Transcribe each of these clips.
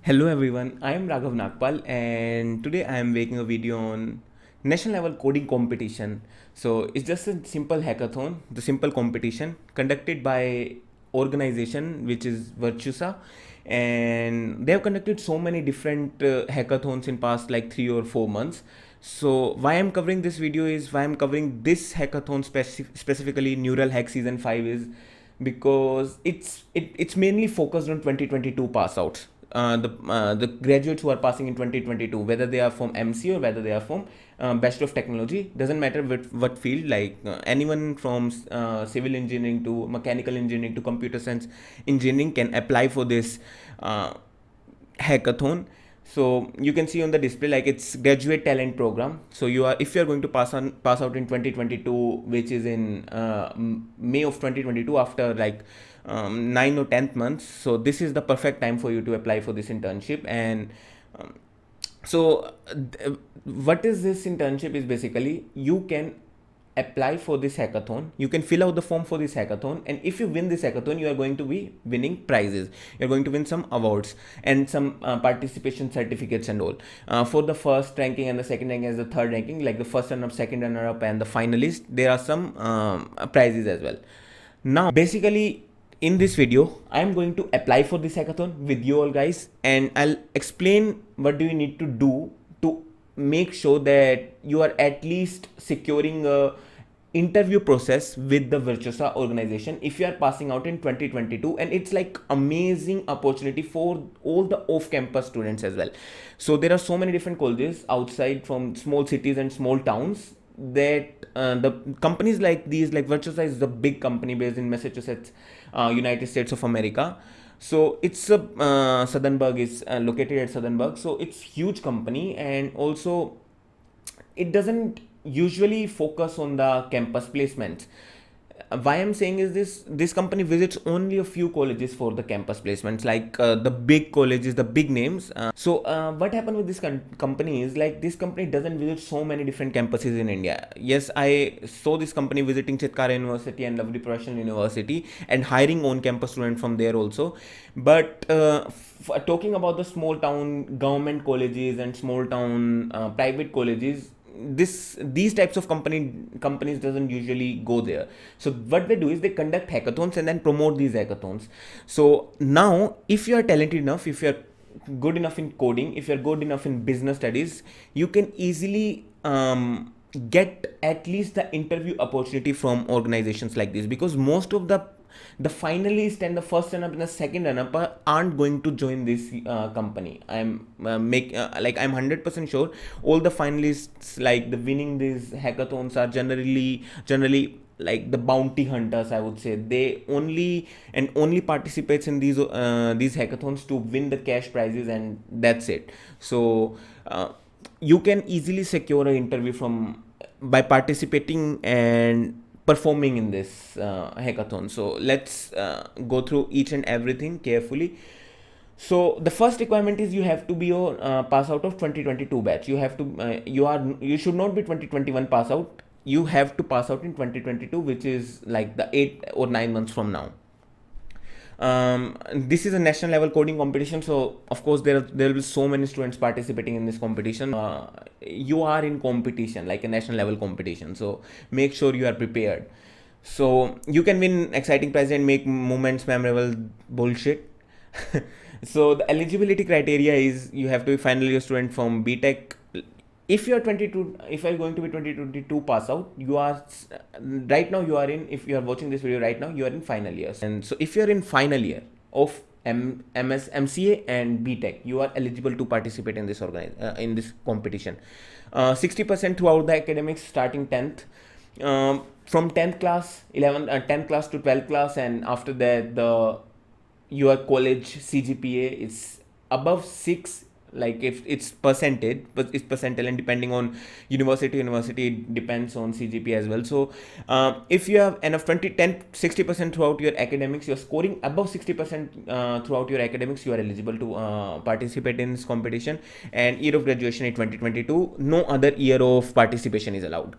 Hello everyone, I am Raghav Nagpal and today I am making a video on national level coding competition. So it's just a simple hackathon, the simple competition conducted by organization which is Virtusa, and they have conducted so many different hackathons in past like 3 or 4 months. So why I'm covering this video is why I'm covering this hackathon specifically Neural Hack Season 5 is because it's mainly focused on 2022 pass outs, the graduates who are passing in 2022, whether they are from MC or whether they are from Bachelor of Technology, doesn't matter what field, like anyone from civil engineering to mechanical engineering to computer science engineering can apply for this uh, hackathon. So you can see on the display like it's graduate talent program. So you are, if you are going to pass out in 2022, which is in May of 2022, after like 9 or 10th months, so this is the perfect time for you to apply for this internship. And um, so what is this internship is basically you can apply for this hackathon, you can fill out the form for this hackathon, and if you win this hackathon you are going to be winning prizes, you're going to win some awards and some participation certificates and all. For the first ranking and the second ranking as the third ranking, like the first runner up, second runner up and the finalist, there are some prizes as well. Now basically in this video I am going to apply for this hackathon with you all guys, and I'll explain what do you need to do to make sure that you are at least securing a interview process with the Virtuosa organization if you are passing out in 2022. And it's like amazing opportunity for all the off-campus students as well. So there are so many different colleges outside from small cities and small towns that the companies like these, like Virtuosa is the big company based in Massachusetts, United States of America. So it's a Southernburg is located at Southernburg, so it's huge company. And also it doesn't usually focus on the campus placements. Why I'm saying is this company visits only a few colleges for the campus placements, like the big colleges, the big names. So what happened with this company is like this company doesn't visit so many different campuses in India. Yes, I saw this company visiting Chitkara University and Lovely Professional University and hiring on campus students from there also. But talking about the small town government colleges and small town private colleges, these types of companies doesn't usually go there. So what they do is they conduct hackathons and then promote these hackathons. So now if you are talented enough, if you are good enough in coding, if you're good enough in business studies, you can easily get at least the interview opportunity from organizations like this, because most of the finalist and the first runner up and the second runner up aren't going to join this company. I'm I'm 100% sure all the finalists, like the winning these hackathons, are generally like the bounty hunters, I would say. They only participates in these hackathons to win the cash prizes, and that's it. So you can easily secure an interview from by participating and performing in this hackathon. So let's go through each and everything carefully. So the first requirement is you have to be your pass out of 2022 batch. You have to you should not be 2021 pass out. You have to pass out in 2022, which is like the 8 or 9 months from now. This is a national level coding competition, so of course there will be so many students participating in this competition. You are in competition, like a national level competition, so make sure you are prepared so you can win exciting prizes and make moments memorable. Bullshit. So the eligibility criteria is you have to be final year student from BTech. If you are 22, if you are going to be 2022 pass out, you are right now you are in, if you are watching this video right now, you are in final years. And so if you are in final year of MS MCA and BTech, you are eligible to participate in this in this competition. 60% throughout the academics starting 10th, from 10th class 10th class to 12th class, and after that the your college CGPA is above 6. Like if it's percentage, but it's percentile, and depending on university it depends on CGPA as well. So if you have enough 60% throughout your academics, you're scoring above 60% throughout your academics, you are eligible to participate in this competition. And year of graduation is 2022, no other year of participation is allowed.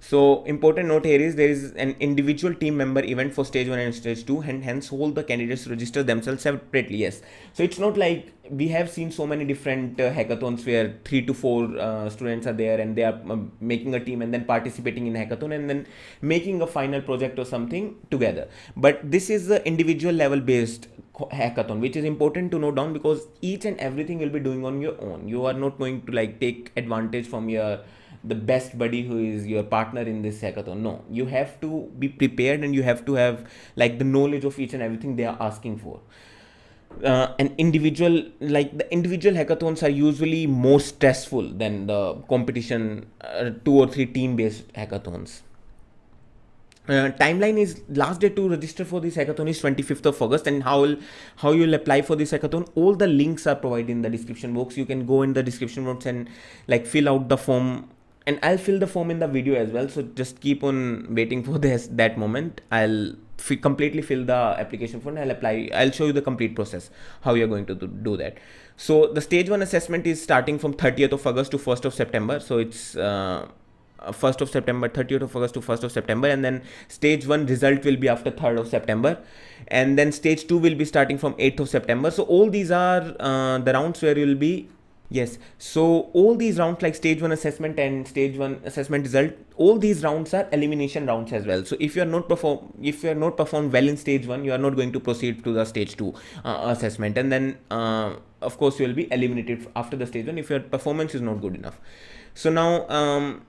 So important note here is there is an individual team member event for stage 1 and stage 2, and hence all the candidates register themselves separately. Yes, so it's not like we have seen so many different hackathons where 3 to 4 students are there and they are making a team and then participating in hackathon and then making a final project or something together. But this is the individual level based hackathon, which is important to note down, because each and everything you'll be doing on your own. You are not going to like take advantage from your the best buddy who is your partner in this hackathon. No, you have to be prepared and you have to have like the knowledge of each and everything they are asking for. An individual, like the individual hackathons are usually more stressful than the competition 2 or 3 team based hackathons. Timeline is last day to register for this hackathon is 25th of August, and how you'll apply for this hackathon, all the links are provided in the description box. You can go in the description box and like fill out the form, and I'll fill the form in the video as well, so just keep on waiting for this that moment. I'll completely fill the application form, I'll apply, I'll show you the complete process how you're going to do that. So the stage 1 assessment is starting from 30th of August to 1st of September, so it's 1st of September, 30th of August to 1st of September, and then stage 1 result will be after 3rd of September, and then stage 2 will be starting from 8th of September. So all these are the rounds where you'll be. Yes, so all these rounds like stage 1 assessment and stage 1 assessment result, all these rounds are elimination rounds as well. So if you are not performed well in stage 1, you are not going to proceed to the stage 2 assessment, and then of course you will be eliminated after the stage 1 if your performance is not good enough. So now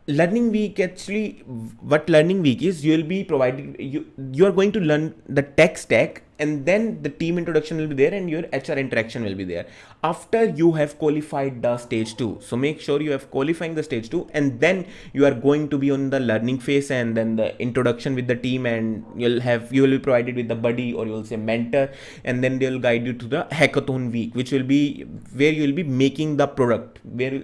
learning week, actually what learning week is, you will be provided, you are going to learn the tech stack, and then the team introduction will be there and your HR interaction will be there after you have qualified the stage 2. So make sure you have qualifying the stage 2, and then you are going to be on the learning phase and then the introduction with the team, and you will be provided with the buddy, or you will say mentor, and then they will guide you to the hackathon week, which will be where you will be making the product, where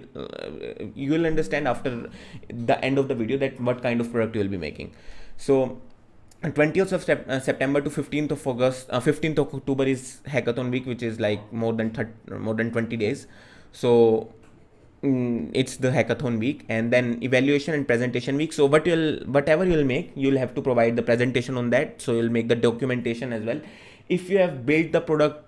you will understand after the end of the video that what kind of product you will be making. So 20th of September to 15th of August, 15th of October is hackathon week, which is like more than 20 days. So it's the hackathon week, and then evaluation and presentation week. So whatever you'll make, you'll have to provide the presentation on that. So you'll make the documentation as well. If you have built the product,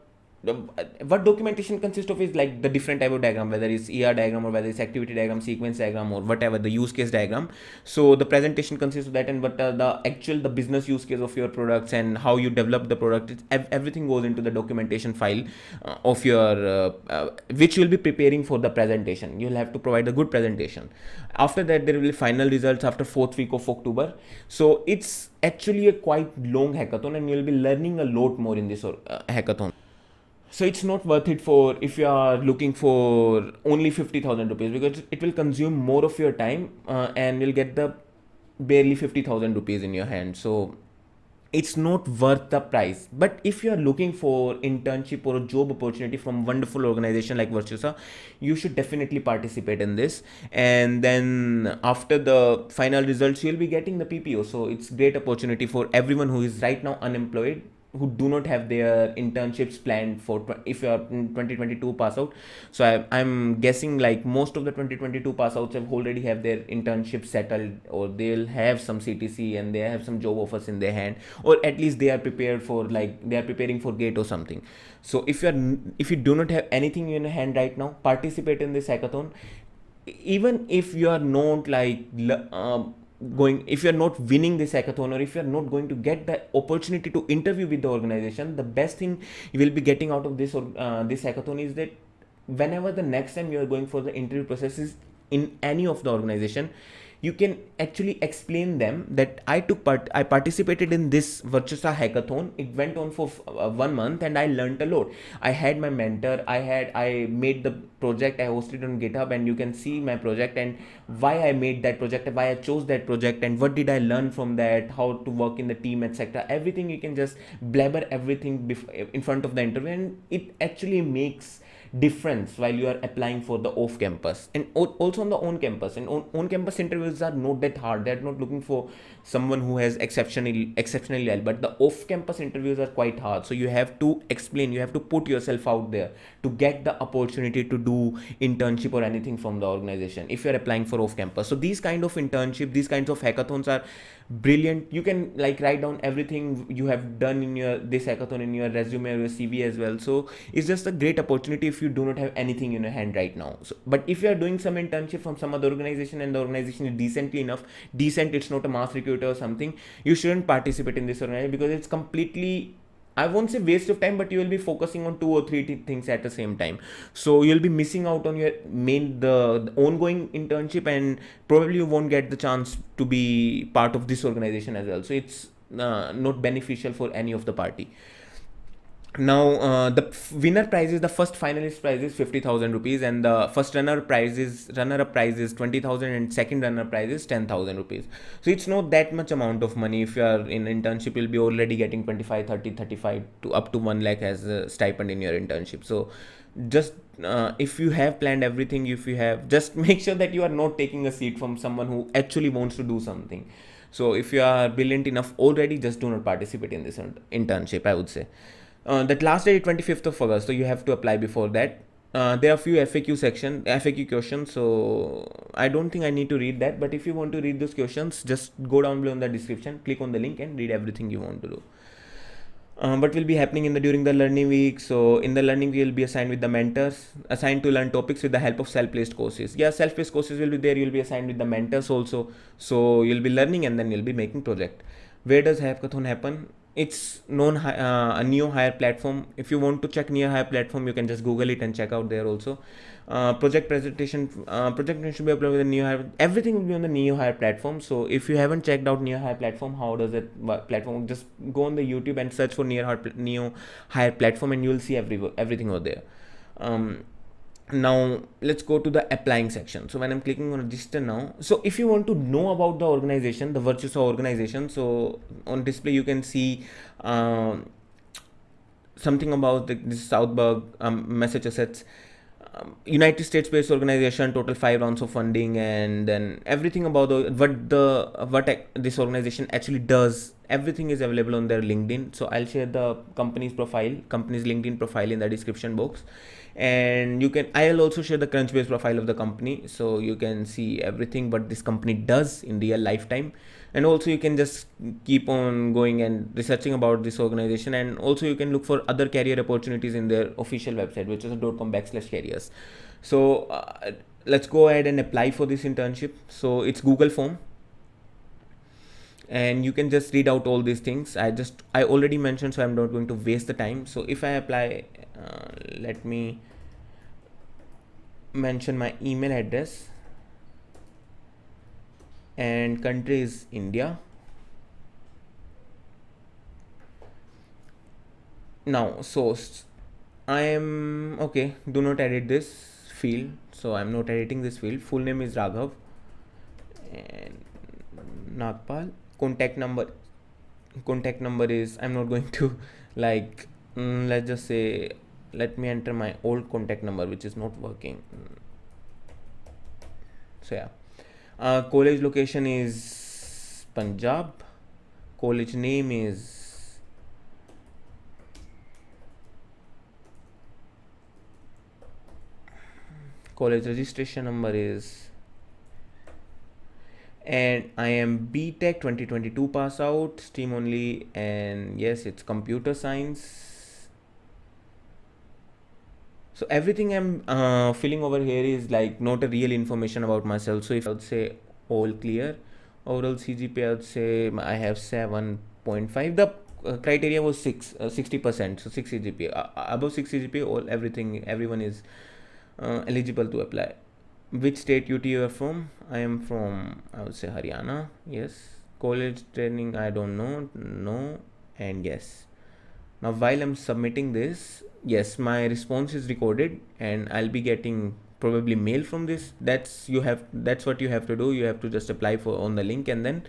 what documentation consists of is like the different type of diagram, whether it's ER diagram or whether it's activity diagram, sequence diagram, or whatever the use case diagram. So the presentation consists of that, and what are the business use case of your products and how you develop the product. Everything goes into the documentation file of your which you will be preparing for the presentation. You'll have to provide a good presentation. After that, there will be final results after 4th week of October. So it's actually a quite long hackathon, and you'll be learning a lot more in this hackathon. So it's not worth it for if you are looking for only 50,000 rupees, because it will consume more of your time and you'll get the barely 50,000 rupees in your hand. So it's not worth the price. But if you are looking for internship or a job opportunity from wonderful organization like Virtusa, you should definitely participate in this. And then after the final results, you'll be getting the PPO. So it's great opportunity for everyone who is right now unemployed, who do not have their internships planned for if you are in 2022 pass out. So I'm guessing like most of the 2022 pass outs have already have their internship settled, or they'll have some CTC and they have some job offers in their hand, or at least they are prepared for, like they are preparing for GATE or something. So if you do not have anything in your hand right now, participate in this hackathon. Even if you are not like if you're not winning this hackathon, or if you're not going to get the opportunity to interview with the organization, the best thing you will be getting out of this this hackathon is that whenever the next time you are going for the interview processes in any of the organization, you can actually explain them that I participated in this Virtusa hackathon. It went on for 1 month and I learned a lot. I had my mentor, I made the project, I hosted on GitHub, and you can see my project and why I made that project, why I chose that project, and what did I learn from that, how to work in the team, etc. Everything you can just blabber everything in front of the interview, and it actually makes difference while you are applying for the off campus and also on the on campus. And on campus interviews are not that hard. They're not looking for someone who has exceptionally well, but the off campus interviews are quite hard. So you have to explain, you have to put yourself out there to get the opportunity to do internship or anything from the organization if you're applying for off campus. So these kind of internship, these kinds of hackathons are brilliant. You can like write down everything you have done in your this hackathon in your resume or your CV as well. So it's just a great opportunity if you do not have anything in your hand right now. So but if you are doing some internship from some other organization and the organization is decently enough decent, it's not a mass recruiter or something, you shouldn't participate in this organization because it's completely, I won't say waste of time, but you will be focusing on two or three things at the same time. So you'll be missing out on your the ongoing internship, and probably you won't get the chance to be part of this organization as well. So it's not beneficial for any of the party. Now the winner prize is, the first finalist prize is 50,000 rupees, and the first runner up prize is 20,000, and second runner prize is 10,000 rupees. So it's not that much amount of money. If you are in internship, you'll be already getting 25, 30, 35 to up to 1 lakh as a stipend in your internship. So just if you have planned everything, if you have, just make sure that you are not taking a seat from someone who actually wants to do something. So if you are brilliant enough already, just do not participate in this internship, I would say. That last date is 25th of August, so you have to apply before that. There are a few FAQ questions, so I don't think I need to read that, but if you want to read those questions, just go down below in the description, click on the link and read everything you want to do. What will be happening during the learning week? So in the learning week, you'll be assigned with the mentors, assigned to learn topics with the help of self-paced courses. Yeah, self-paced courses will be there. You'll be assigned with the mentors also. So you'll be learning and then you'll be making project. Where does hackathon happen? It's known a Neo Hire platform. If you want to check Neo Hire platform, you can just Google it and check out there also. Project presentation should be uploaded with the Neo Hire. Everything will be on the Neo Hire platform. So if you haven't checked out Neo Hire platform, how does it platform? Just go on the YouTube and search for Neo Hire platform, and you will see everything over there. Now let's go to the applying section. So when I'm clicking on register now, so if you want to know about the organization, the Virtusa organization, so on display you can see something about this Southburg, Massachusetts, United States based organization, total 5 rounds of funding, and then everything about what this organization actually does. Everything is available on their LinkedIn. So I'll share the company's LinkedIn profile in the description box, and I'll also share the Crunchbase profile of the company, so you can see everything what this company does in real lifetime. And also you can just keep on going and researching about this organization, and also you can look for other career opportunities in their official website, which is .com/careers. So let's go ahead and apply for this internship. So it's Google form, and you can just read out all these things. I already mentioned, so I'm not going to waste the time. So if I apply, let me mention my email address, and country is India. Now source, I am okay, do not edit this field, so I'm not editing this field. Full name is Raghav, and Nagpal. Contact number is, I'm not going to like, let's just say, let me enter my old contact number which is not working. So yeah, college location is Punjab, college name is college registration number is, and I am BTech 2022 pass out, stream only, and yes, it's computer science. So everything I'm filling over here is like not a real information about myself. So if I would say all clear, overall CGPA I would say I have 7.5. The criteria was 60%, so 6 CGPA. Above 6 CGPA, everyone is eligible to apply. Which state UT you are from? I am from, I would say, Haryana. Yes. College training, I don't know. No. And yes. Now while I'm submitting this, yes, my response is recorded, and I'll be getting probably mail from this. That's what you have to do. You have to just apply on the link, and then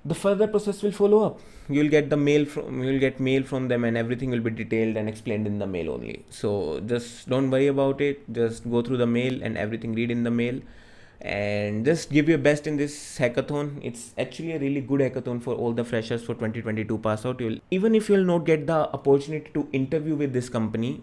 the further process will follow up. You'll get mail from them, and everything will be detailed and explained in the mail only. So just don't worry about it, just go through the mail and everything, read in the mail, and just give your best in this hackathon. It's actually a really good hackathon for all the freshers for 2022 pass out. Even if you'll not get the opportunity to interview with this company,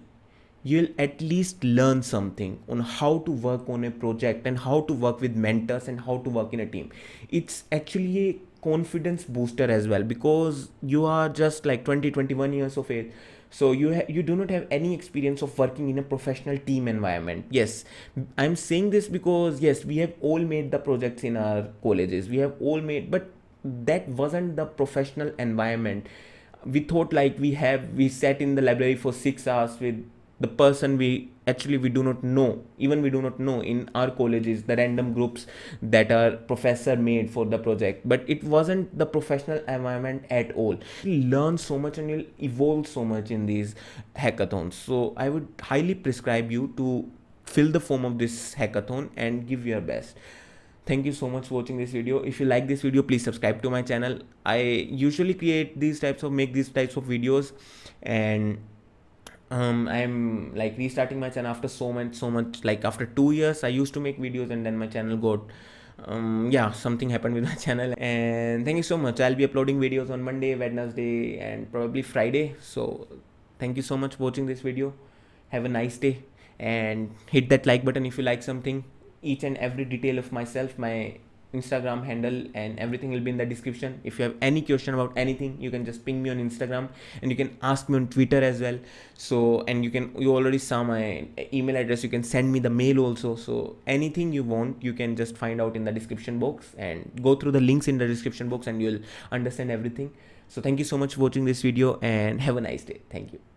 you'll at least learn something on how to work on a project and how to work with mentors and how to work in a team. It's actually a confidence booster as well, because you are just like 20-21 years of age, so you do not have any experience of working in a professional team environment. Yes, I'm saying this because yes, we have all made the projects in our colleges, we have all made, but that wasn't the professional environment. We thought like we sat in the library for 6 hours with the person we do not know. Even we do not know in our colleges the random groups that our professor made for the project, but it wasn't the professional environment at all. You'll learn so much and you'll evolve so much in these hackathons. So I would highly prescribe you to fill the form of this hackathon and give your best. Thank you so much for watching this video. If you like this video, please subscribe to my channel. I usually make these types of videos, and I'm like restarting my channel after so much, like after 2 years I used to make videos, and then my channel got yeah, something happened with my channel. And thank you so much. I'll be uploading videos on Monday, Wednesday, and probably Friday. So thank you so much for watching this video. Have a nice day, and hit that like button if you like something. Each and every detail of myself, my Instagram handle and everything will be in the description. If you have any question about anything, you can just ping me on Instagram, and you can ask me on Twitter as well. So, and you already saw my email address, you can send me the mail also. So anything you want, you can just find out in the description box, and go through the links in the description box and you'll understand everything. So thank you so much for watching this video, and have a nice day. Thank you.